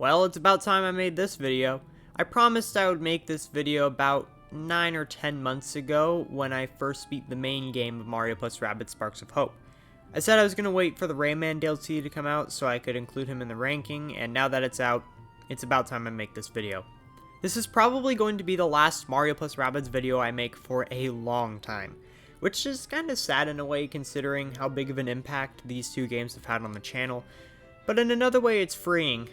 Well, it's about time I made this video. I promised I would make this video about 9 or 10 months ago when I first beat the main game of Mario + Rabbids Sparks of Hope. I said I was going to wait for the Rayman DLC to come out so I could include him in the ranking, and now that it's out, it's about time I make this video. This is probably going to be the last Mario + Rabbids video I make for a long time, which is kind of sad in a way considering how big of an impact these two games have had on the channel, but in another way it's freeing.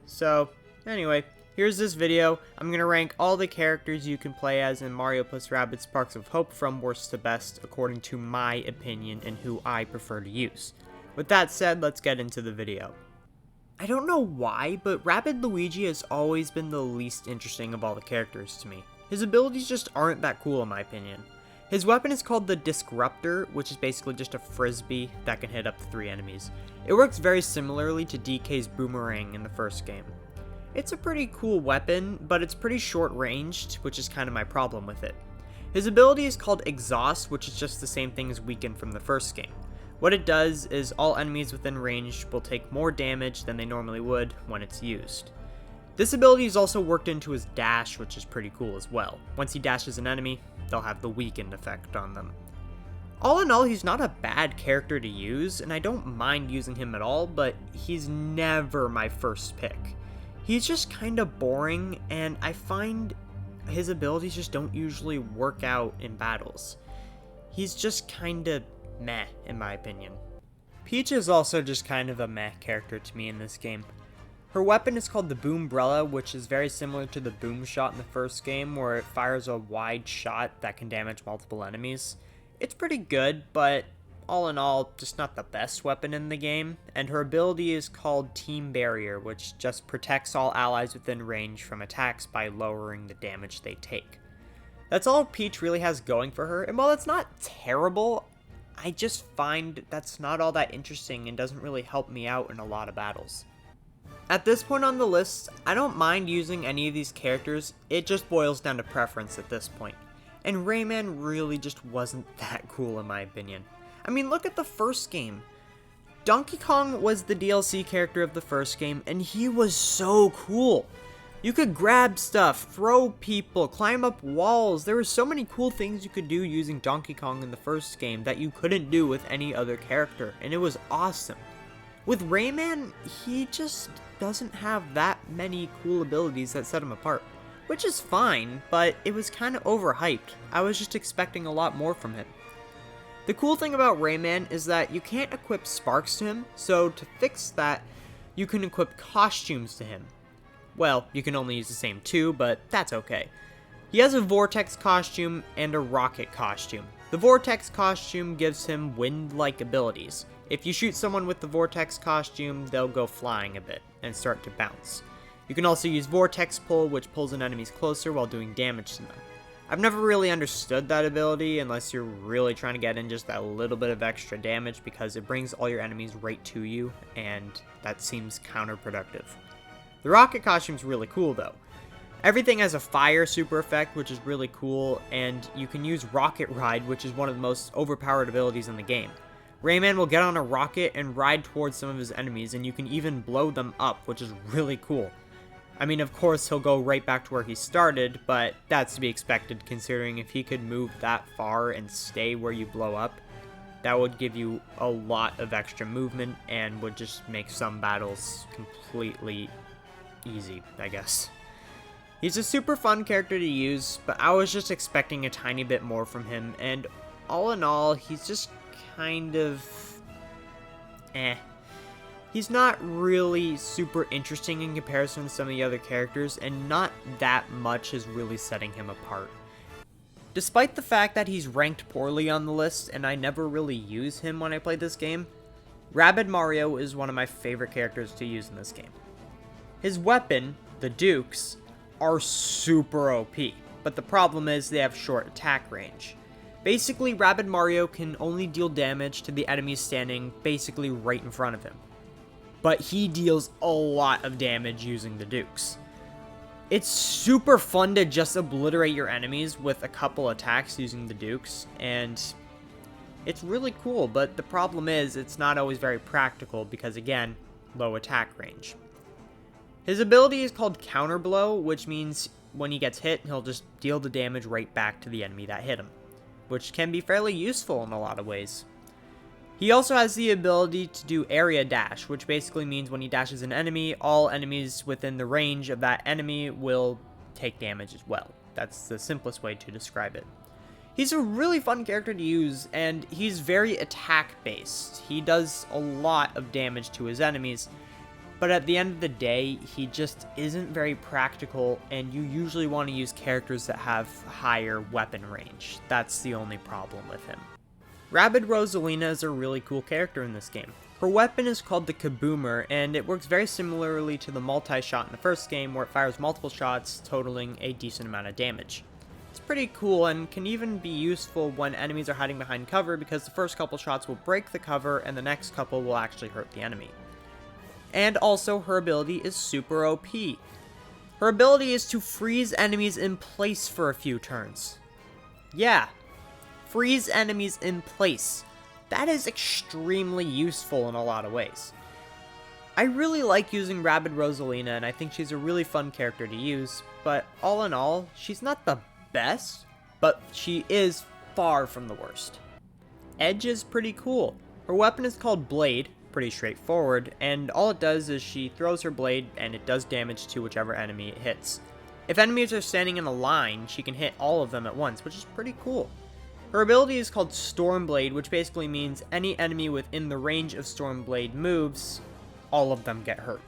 So, anyway, here's this video. I'm going to rank all the characters you can play as in Mario + Rabbids Sparks of Hope from worst to best according to my opinion and who I prefer to use. With that said, let's get into the video. I don't know why, but Rabbid Luigi has always been the least interesting of all the characters to me. His abilities just aren't that cool in my opinion. His weapon is called the Disruptor, which is basically just a frisbee that can hit up to 3 enemies. It works very similarly to DK's boomerang in the first game. It's a pretty cool weapon, but it's pretty short-ranged, which is kind of my problem with it. His ability is called Exhaust, which is just the same thing as Weaken from the first game. What it does is all enemies within range will take more damage than they normally would when it's used. This ability is also worked into his dash, which is pretty cool as well. Once he dashes an enemy, they'll have the weakened effect on them. All in all, he's not a bad character to use, and I don't mind using him at all, but he's never my first pick. He's just kinda boring, and I find his abilities just don't usually work out in battles. He's just kinda meh, in my opinion. Peach is also just kind of a meh character to me in this game. Her weapon is called the Boombrella, which is very similar to the Boom Shot in the first game, where it fires a wide shot that can damage multiple enemies. It's pretty good, but all in all, just not the best weapon in the game, and her ability is called Team Barrier, which just protects all allies within range from attacks by lowering the damage they take. That's all Peach really has going for her, and while it's not terrible, I just find that's not all that interesting and doesn't really help me out in a lot of battles. At this point on the list, I don't mind using any of these characters, it just boils down to preference at this point. And Rayman really just wasn't that cool in my opinion. I mean, look at the first game. Donkey Kong was the DLC character of the first game, and he was so cool. You could grab stuff, throw people, climb up walls. There were so many cool things you could do using Donkey Kong in the first game that you couldn't do with any other character, and it was awesome. With Rayman, he just doesn't have that many cool abilities that set him apart, which is fine, but it was kind of overhyped. I was just expecting a lot more from him. The cool thing about Rayman is that you can't equip sparks to him, so to fix that, you can equip costumes to him. Well, you can only use the same 2, but that's okay. He has a Vortex costume and a Rocket costume. The Vortex costume gives him wind-like abilities. If you shoot someone with the Vortex costume, they'll go flying a bit and start to bounce. You can also use Vortex Pull, which pulls in enemies closer while doing damage to them. I've never really understood that ability unless you're really trying to get in just that little bit of extra damage because it brings all your enemies right to you, and that seems counterproductive. The Rocket costume's really cool though. Everything has a fire super effect, which is really cool, and you can use Rocket Ride, which is one of the most overpowered abilities in the game. Rayman will get on a rocket and ride towards some of his enemies, and you can even blow them up, which is really cool. I mean, of course, he'll go right back to where he started, but that's to be expected considering if he could move that far and stay where you blow up, that would give you a lot of extra movement and would just make some battles completely easy, I guess. He's a super fun character to use, but I was just expecting a tiny bit more from him, and all in all, he's just kind of He's not really super interesting in comparison to some of the other characters, and not that much is really setting him apart. Despite the fact that he's ranked poorly on the list, and I never really use him when I play this game, Rabbid Mario is one of my favorite characters to use in this game. His weapon, the Dukes, are super OP, but the problem is they have short attack range. Basically, Rabbid Mario can only deal damage to the enemies standing basically right in front of him. But he deals a lot of damage using the Dukes. It's super fun to just obliterate your enemies with a couple attacks using the Dukes, and it's really cool, but the problem is it's not always very practical because, again, low attack range. His ability is called Counter Blow, which means when he gets hit, he'll just deal the damage right back to the enemy that hit him, which can be fairly useful in a lot of ways. He also has the ability to do Area Dash, which basically means when he dashes an enemy, all enemies within the range of that enemy will take damage as well. That's the simplest way to describe it. He's a really fun character to use, and he's very attack-based. He does a lot of damage to his enemies, but at the end of the day, he just isn't very practical, and you usually want to use characters that have higher weapon range. That's the only problem with him. Rabid Rosalina is a really cool character in this game. Her weapon is called the Kaboomer, and it works very similarly to the multi-shot in the first game, where it fires multiple shots, totaling a decent amount of damage. It's pretty cool, and can even be useful when enemies are hiding behind cover, because the first couple shots will break the cover, and the next couple will actually hurt the enemy. And also, her ability is super OP. Her ability is to freeze enemies in place for a few turns. Yeah. Freeze enemies in place. That is extremely useful in a lot of ways. I really like using Rabid Rosalina, and I think she's a really fun character to use, but all in all, she's not the best, but she is far from the worst. Edge is pretty cool. Her weapon is called Blade, pretty straightforward, and all it does is she throws her blade and it does damage to whichever enemy it hits. If enemies are standing in a line, she can hit all of them at once, which is pretty cool. Her ability is called Stormblade, which basically means any enemy within the range of Stormblade moves, all of them get hurt.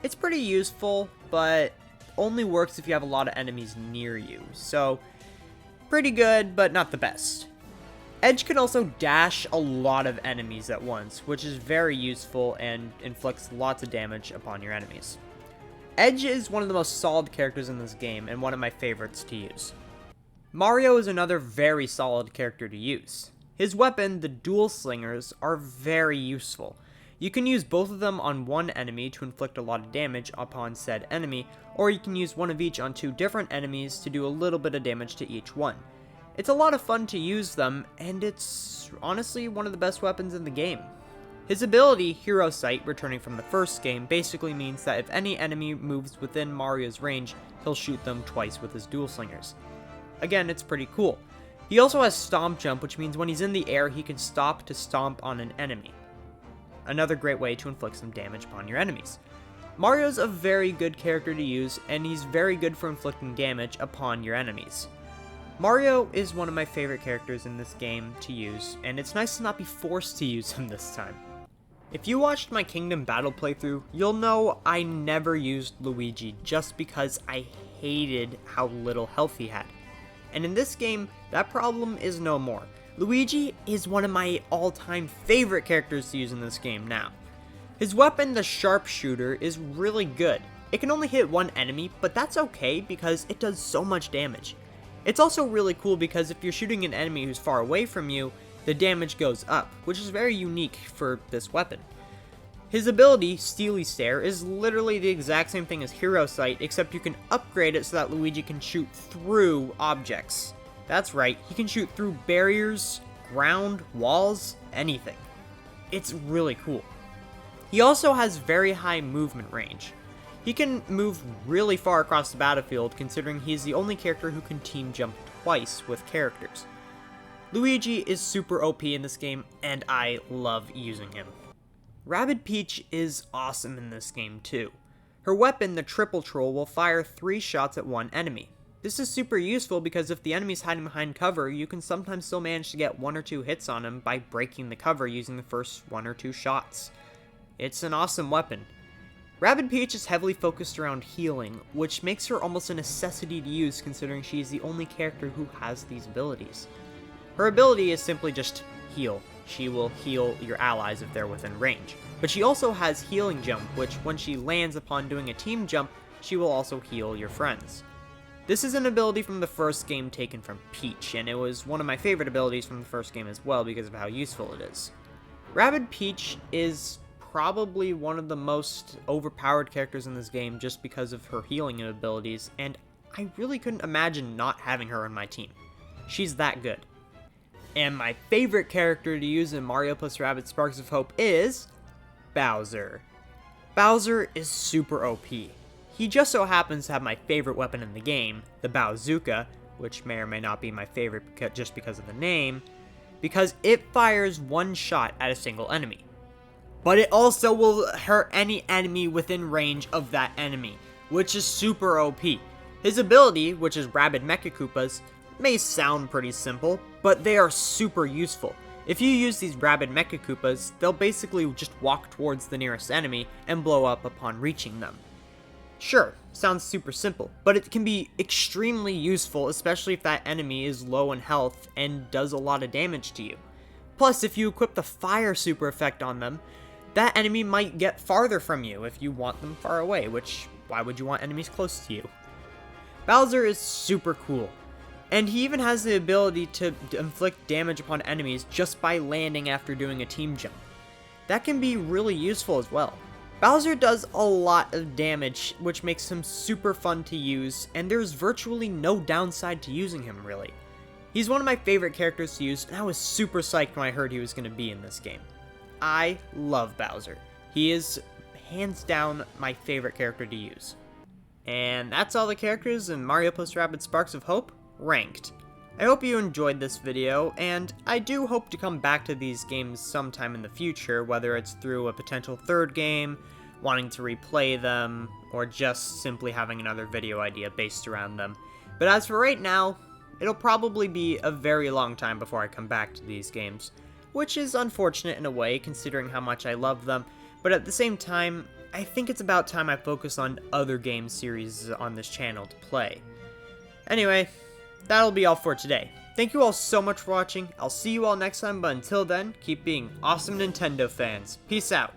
It's pretty useful, but only works if you have a lot of enemies near you, so pretty good, but not the best. Edge can also dash a lot of enemies at once, which is very useful and inflicts lots of damage upon your enemies. Edge is one of the most solid characters in this game, and one of my favorites to use. Mario is another very solid character to use. His weapon, the Dual Slingers, are very useful. You can use both of them on one enemy to inflict a lot of damage upon said enemy, or you can use one of each on two different enemies to do a little bit of damage to each one. It's a lot of fun to use them, and it's honestly one of the best weapons in the game. His ability, Hero Sight, returning from the first game, basically means that if any enemy moves within Mario's range, he'll shoot them twice with his Dual Slingers. Again, it's pretty cool. He also has Stomp Jump, which means when he's in the air, he can stop to stomp on an enemy. Another great way to inflict some damage upon your enemies. Mario's a very good character to use, and he's very good for inflicting damage upon your enemies. Mario is one of my favorite characters in this game to use, and it's nice to not be forced to use him this time. If you watched my Kingdom Battle playthrough, you'll know I never used Luigi just because I hated how little health he had. And in this game, that problem is no more. Luigi is one of my all-time favorite characters to use in this game now. His weapon, the Sharpshooter, is really good. It can only hit one enemy, but that's okay because it does so much damage. It's also really cool because if you're shooting an enemy who's far away from you, the damage goes up, which is very unique for this weapon. His ability, Steely Stare, is literally the exact same thing as Hero Sight, except you can upgrade it so that Luigi can shoot through objects. That's right, he can shoot through barriers, ground, walls, anything. It's really cool. He also has very high movement range. He can move really far across the battlefield, considering he's the only character who can team jump twice with characters. Luigi is super OP in this game, and I love using him. Rabbid Peach is awesome in this game too. Her weapon, the Triple Troll, will fire 3 shots at one enemy. This is super useful because if the enemy's hiding behind cover, you can sometimes still manage to get 1 or 2 hits on him by breaking the cover using the first 1 or 2 shots. It's an awesome weapon. Rabbid Peach is heavily focused around healing, which makes her almost a necessity to use considering she is the only character who has these abilities. Her ability is simply just heal. She will heal your allies if they're within range. But she also has Healing Jump, which when she lands upon doing a team jump, she will also heal your friends. This is an ability from the first game taken from Peach, and it was one of my favorite abilities from the first game as well because of how useful it is. Rabbid Peach is probably one of the most overpowered characters in this game just because of her healing abilities, and I really couldn't imagine not having her on my team. She's that good. And my favorite character to use in Mario + Rabbids Sparks of Hope is Bowser. Bowser is super OP. he just so happens to have my favorite weapon in the game, the Bazooka, which may or may not be my favorite just because of the name, because it fires one shot at a single enemy. But it also will hurt any enemy within range of that enemy, which is super OP. His ability, which is Rabid Mecha Koopas, may sound pretty simple, but they are super useful. If you use these Rabid Mecha Koopas, they'll basically just walk towards the nearest enemy and blow up upon reaching them. Sure, sounds super simple, but it can be extremely useful, especially if that enemy is low in health and does a lot of damage to you. Plus, if you equip the fire super effect on them, that enemy might get farther from you if you want them far away, which, why would you want enemies close to you? Bowser is super cool, and he even has the ability to inflict damage upon enemies just by landing after doing a team jump. That can be really useful as well. Bowser does a lot of damage, which makes him super fun to use, and there's virtually no downside to using him, really. He's one of my favorite characters to use, and I was super psyched when I heard he was going to be in this game. I love Bowser. He is hands down my favorite character to use. And that's all the characters in Mario + Rabbids Sparks of Hope ranked. I hope you enjoyed this video, and I do hope to come back to these games sometime in the future, whether it's through a potential third game, wanting to replay them, or just simply having another video idea based around them. But as for right now, it'll probably be a very long time before I come back to these games, which is unfortunate in a way considering how much I love them, but at the same time, I think it's about time I focus on other game series on this channel to play. Anyway, that'll be all for today. Thank you all so much for watching. I'll see you all next time, but until then, keep being awesome Nintendo fans. Peace out.